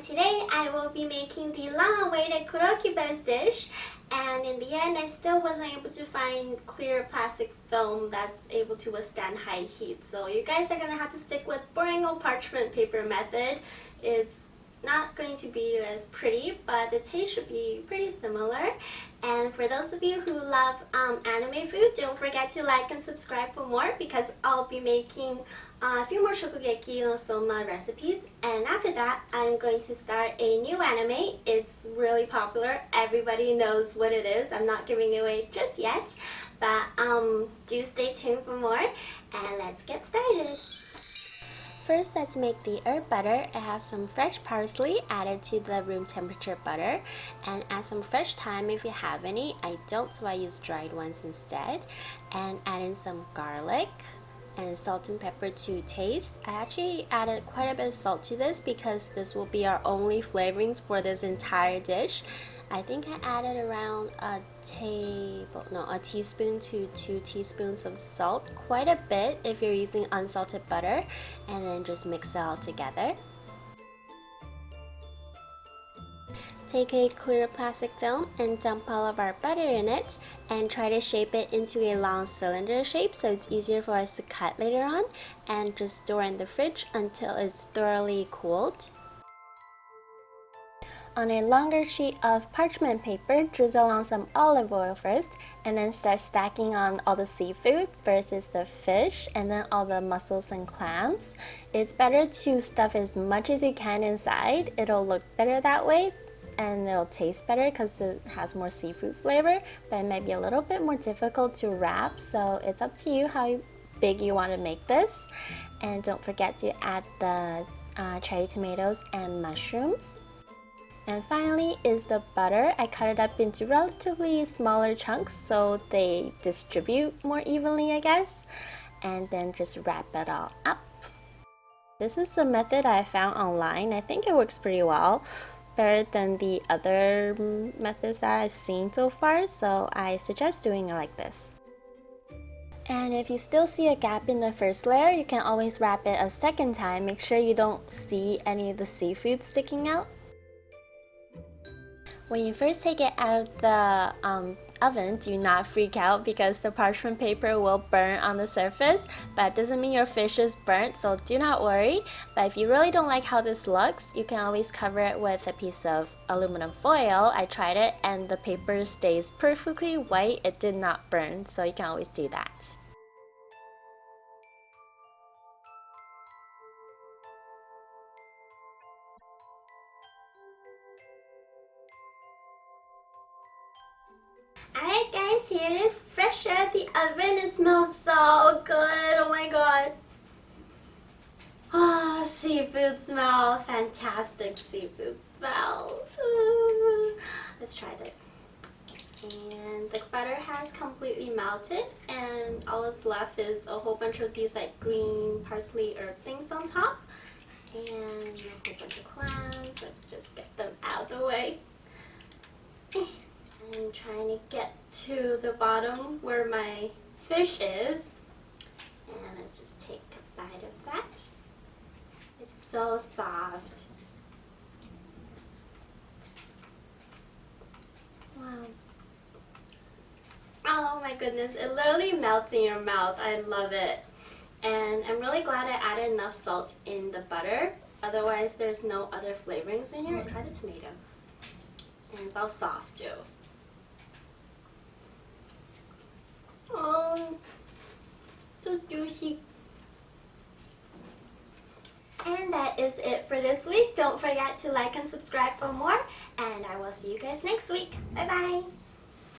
today I will be making the long-awaited koroki dish, and in the end I still wasn't able to find clear plastic film that's able to withstand high heat. So you guys are gonna have to stick with boring old parchment paper method. It's not going to be as pretty, but the taste should be pretty similar. And for those of you who love anime food, don't forget to like and subscribe for more, because I'll be making a few more Shokugeki no Soma recipes, and after that I'm going to start a new anime. It's really popular, everybody knows what it is. I'm not giving it away just yet, but do stay tuned for more, and let's get started. First, let's make the herb butter. I have some fresh parsley added to the room temperature butter, and add some fresh thyme if you have any. I don't, so I use dried ones instead. And add in some garlic and salt and pepper to taste. I actually added quite a bit of salt to this because this will be our only flavorings for this entire dish. I think I added around a teaspoon to 2 teaspoons of salt, quite a bit if you're using unsalted butter, and then just mix it all together. Take a clear plastic film and dump all of our butter in it, and try to shape it into a long cylinder shape so it's easier for us to cut later on, and just store in the fridge until it's thoroughly cooled. On a longer sheet of parchment paper, drizzle on some olive oil first, and then start stacking on all the seafood. First is the fish, and then all the mussels and clams. It's better to stuff as much as you can inside. It'll look better that way, and it'll taste better because it has more seafood flavor, but it might be a little bit more difficult to wrap, so it's up to you how big you want to make this. And don't forget to add the cherry tomatoes and mushrooms. And finally is the butter. I cut it up into relatively smaller chunks so they distribute more evenly, I guess. And then just wrap it all up. This is the method I found online. I think it works pretty well, better than the other methods that I've seen so far, so I suggest doing it like this. And if you still see a gap in the first layer, you can always wrap it a second time. Make sure you don't see any of the seafood sticking out. When you first take it out of the oven, do not freak out because the parchment paper will burn on the surface, but it doesn't mean your fish is burnt, so do not worry. But if you really don't like how this looks, you can always cover it with a piece of aluminum foil. I tried it and the paper stays perfectly white. It did not burn, so you can always do that. Alright guys, here it is fresh out of the oven. It smells so good, oh my god. Oh, seafood smell, fantastic seafood smell. Let's try this. And the butter has completely melted, and all that's left is a whole bunch of these like green parsley herb things on top. And a whole bunch of clams. Let's just get them out of the way. I'm trying to get to the bottom where my fish is, and let's just take a bite of that. It's so soft. Wow. Oh my goodness, it literally melts in your mouth. I love it. And I'm really glad I added enough salt in the butter, otherwise there's no other flavorings in here. Try the tomato. And it's all soft too. Oh, so juicy. And that is it for this week. Don't forget to like and subscribe for more, and I will see you guys next week. Bye bye.